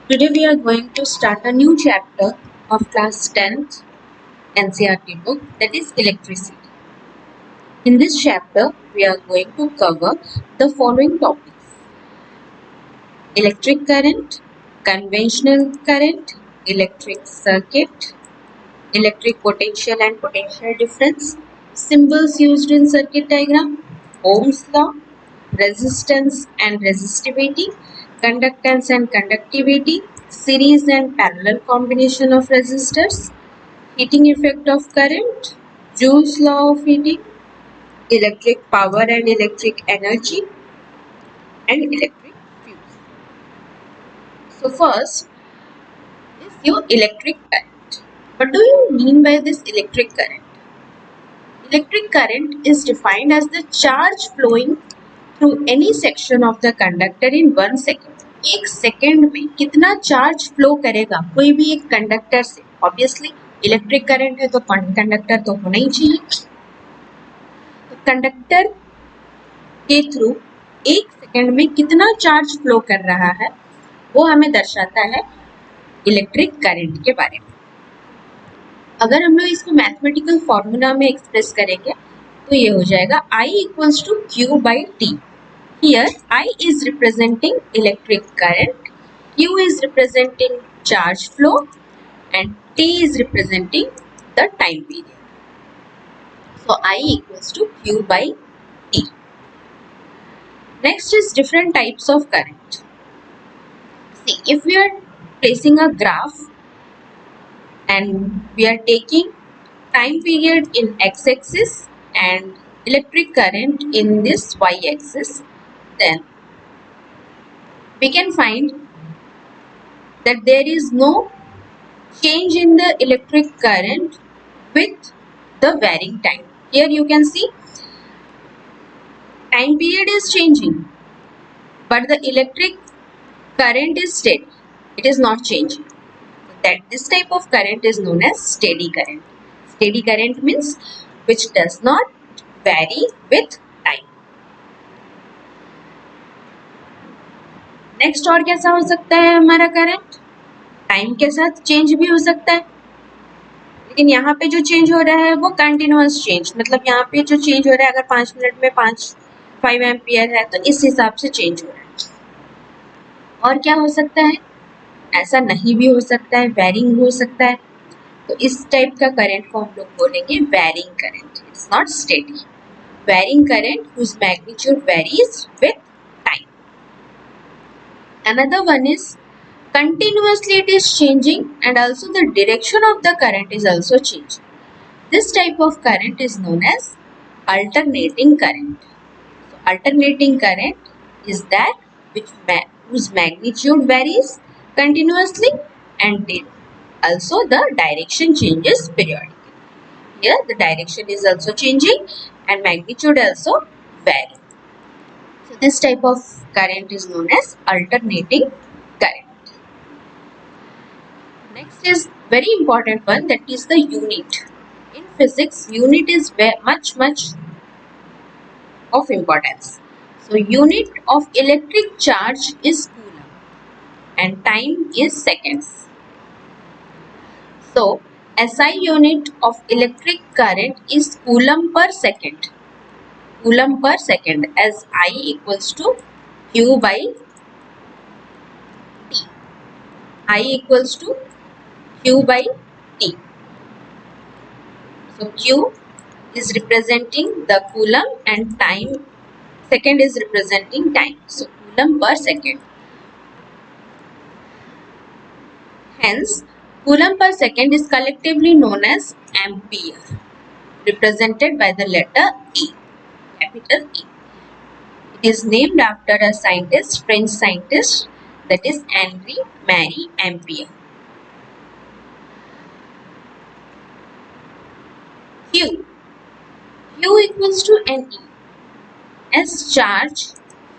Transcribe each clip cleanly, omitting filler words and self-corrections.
Today we are going to start a new chapter of class 10th NCERT book, that is electricity. In this chapter we are going to cover the following topics: electric current, conventional current, electric circuit, electric potential and potential difference, symbols used in circuit diagram, Ohm's law, resistance and resistivity, conductance and conductivity, series and parallel combination of resistors, heating effect of current, Joule's law of heating, electric power and electric energy, and electric fuse. So first is your electric current. What do you mean by this electric current? Electric current is defined as the charge flowing through any section of the conductor in 1 second. एक second में कितना charge flow करेगा कोई भी एक conductor से. Obviously electric current है तो कंडक्टर तो होना ही चाहिए. तो कंडक्टर के थ्रू एक सेकेंड में कितना चार्ज फ्लो कर रहा है वो हमें दर्शाता है इलेक्ट्रिक करंट के बारे में. अगर हम लोग इसको मैथमेटिकल फॉर्मूला में एक्सप्रेस करेंगे तो ये हो जाएगा I equals to Q by T. Here I is representing electric current, Q is representing charge flow and T is representing the time period. So I equals to Q by T. Next is different types of current. See, if we are placing a graph and we are taking time period in x-axis and electric current in this y-axis, then we can find that there is no change in the electric current with the varying time. Here you can see time period is changing, but the electric current is steady. It is not changing. That this type of current is known as steady current. Steady current means which does not vary with time. Next और कैसा हो सकता है हमारा current? Time के साथ change भी हो सकता है, लेकिन यहाँ पे जो चेंज हो रहा है वो कंटिन्यूअस चेंज, मतलब यहाँ पे जो चेंज हो रहा है अगर 5 मिनट में 5 एम्पियर है तो इस हिसाब से चेंज हो रहा है. और क्या हो सकता है? ऐसा नहीं भी हो सकता है, वेरिंग हो सकता है. तो इस टाइप का करंट को हम लोग बोलेंगे varying current. It's not steady. Varying current whose magnitude varies with time. Another one is continuously it is changing and also the direction of the current is also changing. This type of current is known as alternating current. So alternating current is that whose magnitude varies continuously and also the direction changes periodically. Here the direction is also changing and magnitude also varies. So this type of current is known as alternating current. Next is very important one, that is the unit. In physics, unit is much of importance. So unit of electric charge is coulomb and time is seconds. So SI unit of electric current is coulomb per second. Coulomb per second, as I equals to Q by T. I equals to Q by T. So Q is representing the coulomb and time, second is representing time. So coulomb per second. Hence, coulomb per second is collectively known as ampere, represented by the letter E, capital E. It is named after a scientist, French scientist, that is Henri Marie Ampere. Q equals to Ne. As charge,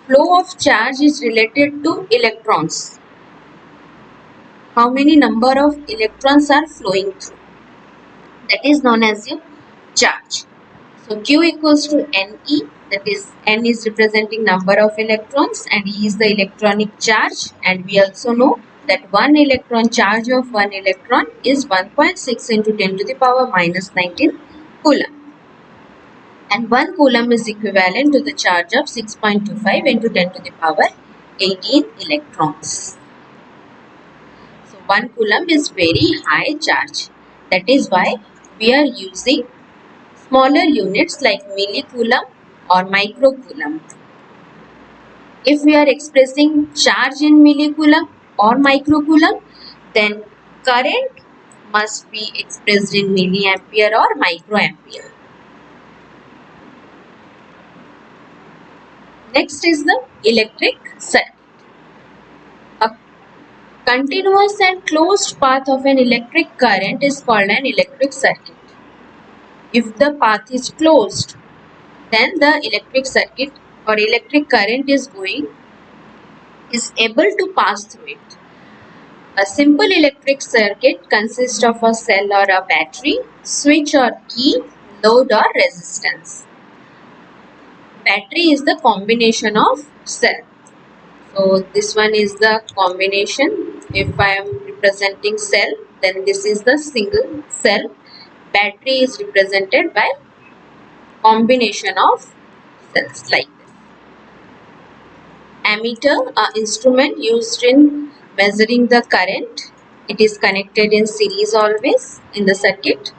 flow of charge is related to electrons. How many number of electrons are flowing through? That is known as your charge. So Q equals to Ne, that is N is representing number of electrons and E is the electronic charge, and we also know that one electron charge of one electron is 1.6 into 10 to the power minus 19 coulomb. And 1 coulomb is equivalent to the charge of 6.25 into 10 to the power 18 electrons. So 1 coulomb is very high charge. That is why we are using smaller units like millicoulomb or microcoulomb. If we are expressing charge in millicoulomb or microcoulomb, then current must be expressed in milliampere or microampere. Next is the electric circuit. A continuous and closed path of an electric current is called an electric circuit. If the path is closed, then the electric circuit or electric current is able to pass through it. A simple electric circuit consists of a cell or a battery, switch or key, load or resistance. Battery is the combination of cell. So this one is the combination. If I am representing cell, then this is the single cell. Battery is represented by combination of cells like this. Ammeter, an instrument used in measuring the current. It is connected in series always in the circuit.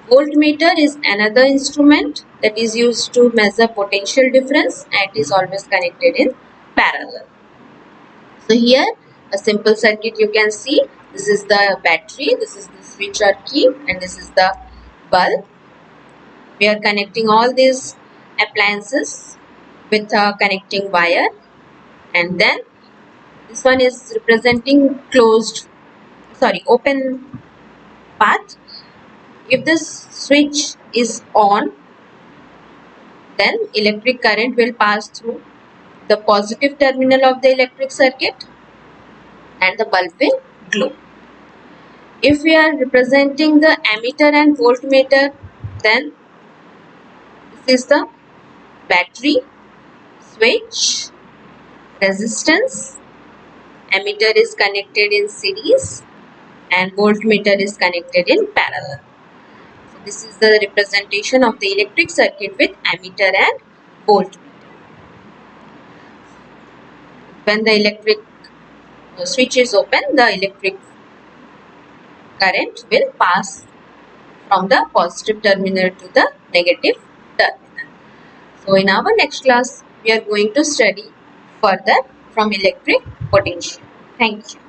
Voltmeter is another instrument that is used to measure potential difference and it is always connected in parallel. So here a simple circuit you can see. This is the battery, this is the switch or key and this is the bulb. We are connecting all these appliances with a connecting wire, and then this one is representing open path. If this switch is on, then electric current will pass through the positive terminal of the electric circuit and the bulb will glow. If we are representing the ammeter and voltmeter, then this is the battery, switch, resistance, ammeter is connected in series and voltmeter is connected in parallel. So this is the representation of the electric circuit with ammeter and voltmeter. When the electric switch is open, the electric current will pass from the positive terminal to the negative terminal. So in our next class, we are going to study further from electric potential. Thank you.